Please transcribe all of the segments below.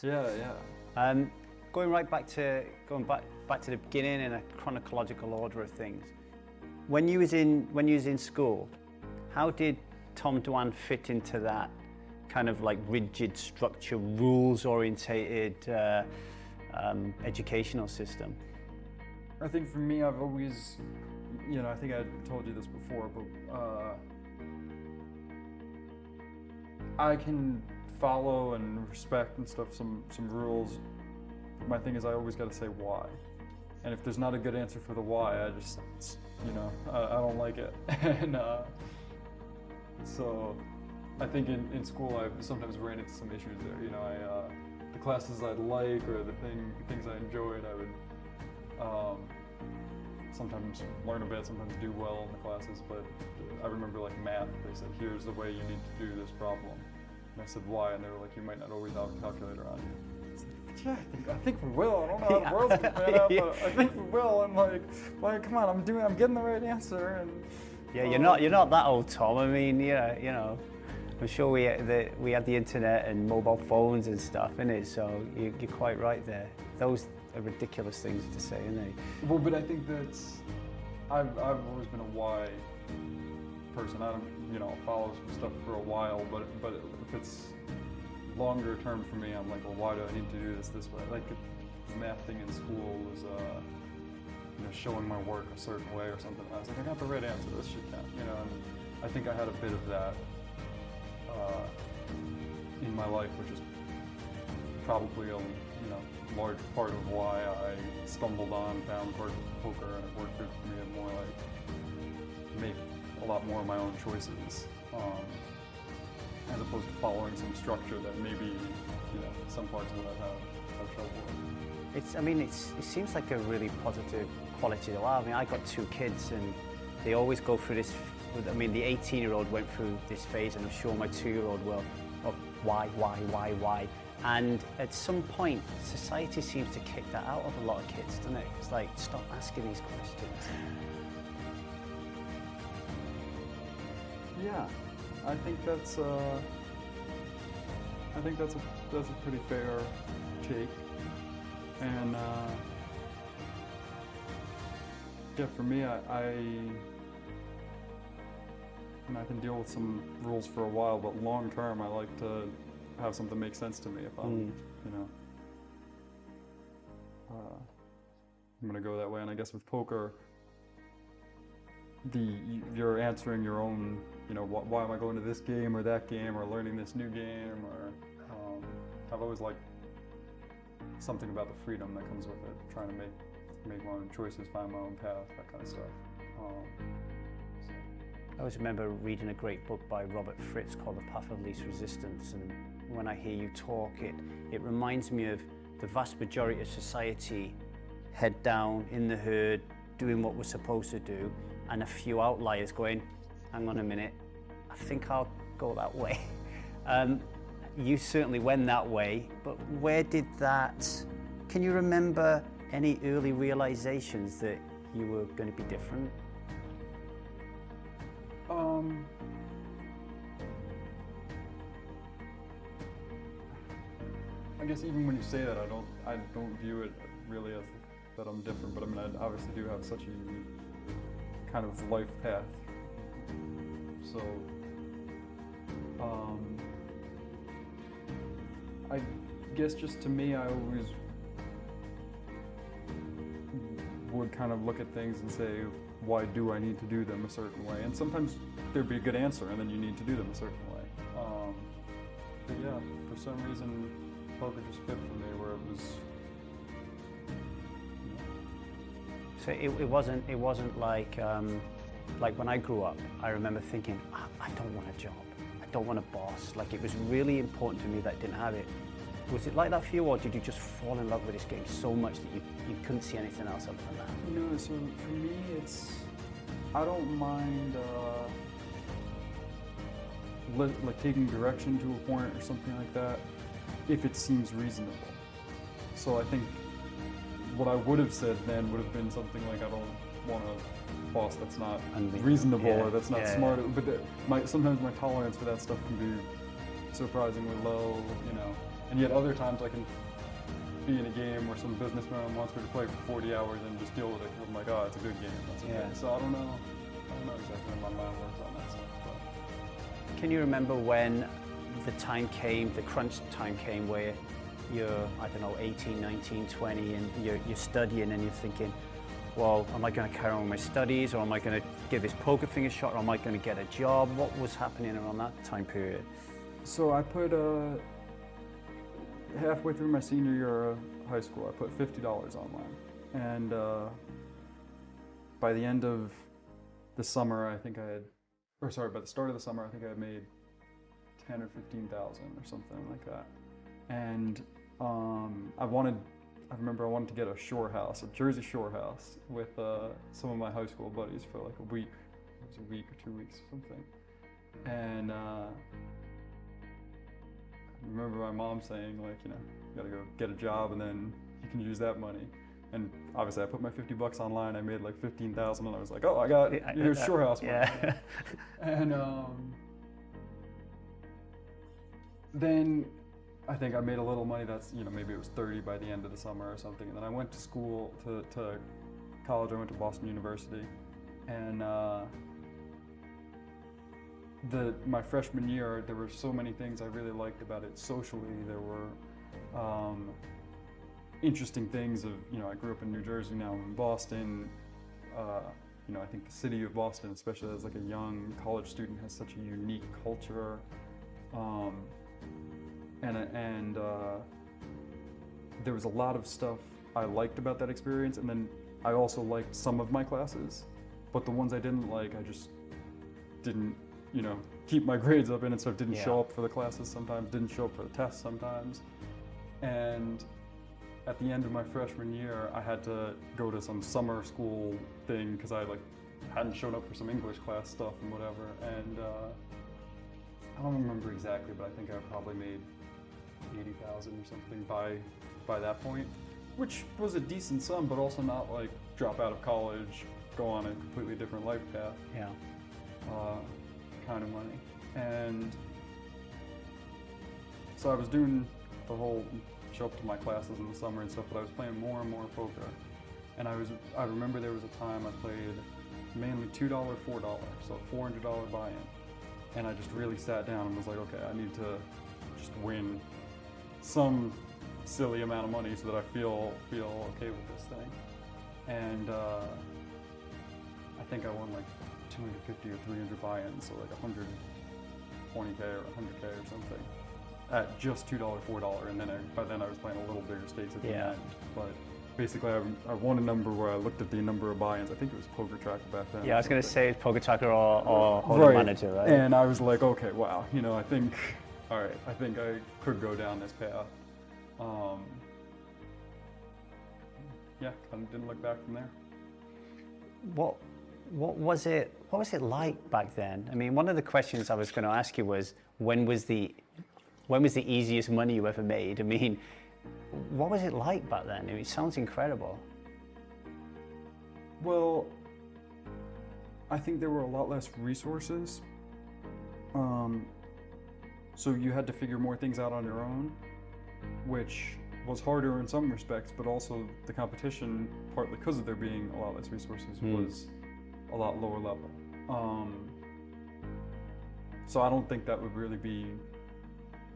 Going back to the beginning in a chronological order of things. When you was in school, how did Tom Dwan fit into that kind of like rigid structure, rules-orientated educational system? I think for me, I've always, I think I told you this before, but I can follow and respect and stuff some rules. My thing is I always got to say why. And if there's not a good answer for the why, I just, I don't like it. And so I think in school I sometimes ran into some issues there. The classes I'd like or the things I enjoyed, I would sometimes learn a bit, sometimes do well in the classes, but I remember like math, they said, here's the way you need to do this problem. And I said, why? And they were like, you might not always have a calculator on you. I said, yeah, I think we will. I don't know how the world's gonna pan out, but I think we will. And like, come on, I'm getting the right answer. And yeah, you're not that old, Tom. I mean, I'm sure we had the internet and mobile phones and stuff, innit? So you're quite right there. Those are ridiculous things to say, aren't they? Well, but I think that's, I've always been a why person. I don't, follow some stuff for a while, but if it's longer term for me, I'm like, well, why do I need to do this way? Like the math thing in school was, showing my work a certain way or something. I was like, I got the right answer. This should count, and I think I had a bit of that in my life, which is probably a large part of why I stumbled on, found poker, and it worked good for me and more like make a lot more of my own choices, as opposed to following some structure that maybe, some parts of it have trouble with. It seems like a really positive quality to have. I got 2 kids and they always go through this, the 18-year-old went through this phase, and I'm sure my 2-year-old will, of why? And at some point, society seems to kick that out of a lot of kids, doesn't it? It's like, stop asking these questions. Yeah, I think that's a pretty fair take, and for me, I can deal with some rules for a while, but long term, I like to have something make sense to me. If I'm, I'm gonna go that way. And I guess with poker, you're answering your own, why am I going to this game or that game or learning this new game, or I've always liked something about the freedom that comes with it, trying to make my own choices, find my own path, that kind of stuff. I always remember reading a great book by Robert Fritz called The Path of Least Resistance, and when I hear you talk, it reminds me of the vast majority of society head down in the herd, doing what we're supposed to do, and a few outliers going, hang on a minute, I think I'll go that way. You certainly went that way, but where did can you remember any early realizations that you were going to be different? I guess even when you say that, I don't view it really as that I'm different, but I obviously do have such a unique kind of life path. So, I guess just to me, I always would kind of look at things and say, why do I need to do them a certain way? And sometimes there'd be a good answer, and then you need to do them a certain way. But yeah, for some reason, poker just fit for me, where it was. So it wasn't like when I grew up, I remember thinking, I don't want a job, I don't want a boss. Like, it was really important to me that I didn't have it. Was it like that for you, or did you just fall in love with this game so much that you couldn't see anything else other than that? No, so for me, I don't mind like taking direction to a point or something like that, if it seems reasonable. So I think what I would have said then would have been something like, I don't want a boss that's not reasonable or that's not smart. But sometimes my tolerance for that stuff can be surprisingly low, And yet other times I can be in a game where some businessman wants me to play for 40 hours and just deal with it because I'm like, oh, it's a good game. That's okay. Yeah. So I don't know exactly how my mind works on that stuff. But. Can you remember when the time came, the crunch time came, where you're, I don't know, 18, 19, 20, and you're studying and you're thinking, well, am I going to carry on with my studies, or am I going to give this poker thing a shot, or am I going to get a job? What was happening around that time period? So I put, halfway through my senior year of high school, I put $50 online. And by the end of the summer, I think I had, or sorry, by the start of the summer, I think I had made 10 or 15,000 or something like that. And I remember I wanted to get a shore house, a Jersey shore house, with some of my high school buddies for like a week. It was a week or 2 weeks or something. And I remember my mom saying, like, you know, you gotta go get a job and then you can use that money. And obviously I put my $50 online, I made like 15,000, and I was like, oh, I got your shore house money. Yeah. And then I think I made a little money. That's, you know, maybe it was 30 by the end of the summer or something. And then I went to school, to college. I went to Boston University, and my freshman year, there were so many things I really liked about it socially. There were interesting things of, you know, I grew up in New Jersey, now I'm in Boston. You know, I think the city of Boston, especially as like a young college student, has such a unique culture. And there was a lot of stuff I liked about that experience, and then I also liked some of my classes, but the ones I didn't like, I just didn't, you know, keep my grades up in, and so didn't show up for the classes sometimes, didn't show up for the tests sometimes. And at the end of my freshman year, I had to go to some summer school thing because I like hadn't showed up for some English class stuff and whatever. And I don't remember exactly, but I think I probably made 80,000 or something by that point, which was a decent sum, but also not like drop out of college, go on a completely different life path. Yeah. Kind of money. And so I was doing the whole show up to my classes in the summer and stuff, but I was playing more and more poker. And I remember there was a time I played mainly $2, $4, so $400 buy-in. And I just really sat down and was like, okay, I need to just win some silly amount of money so that I feel okay with this thing. And I think I won like 250 or 300 buy-ins, so like 120K or 100K or something, at just $2, $4, and then by then I was playing a little bigger stakes at the end. But basically I won a number where I looked at the number of buy-ins. I think it was Poker Tracker back then. Yeah, I was going to say Poker Tracker or Hold'em Manager, right? And I was like, okay, wow, you know, I think, all right, I think I could go down this path. Yeah, kind of didn't look back from there. What was it like back then? I mean, one of the questions I was going to ask you was, when was the easiest money you ever made? I mean, what was it like back then? I mean, it sounds incredible. Well, I think there were a lot less resources. So you had to figure more things out on your own, which was harder in some respects, but also the competition, partly because of there being a lot less resources, was a lot lower level. So I don't think that would really be,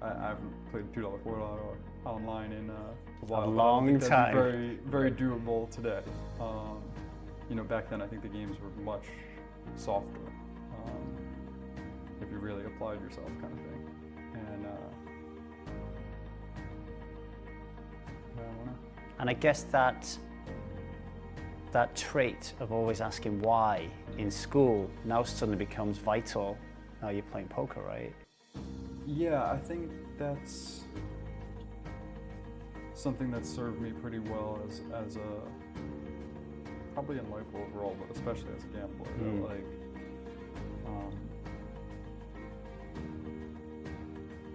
I haven't played $2, $4 online in a while. A long time. Very, very doable today. You know, back then I think the games were much softer, if you really applied yourself, kind of thing. And I guess that trait of always asking why in school now suddenly becomes vital. Now you're playing poker, right? Yeah, I think that's something that served me pretty well as a, probably in life overall, but especially as a gambler. Like,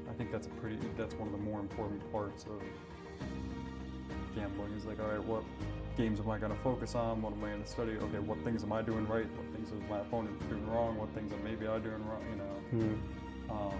I think that's one of the more important parts of gambling, is like, all right, what games am I going to focus on? What am I going to study? Okay, what things am I doing right? What things is my opponent doing wrong? What things am maybe I doing wrong? You know.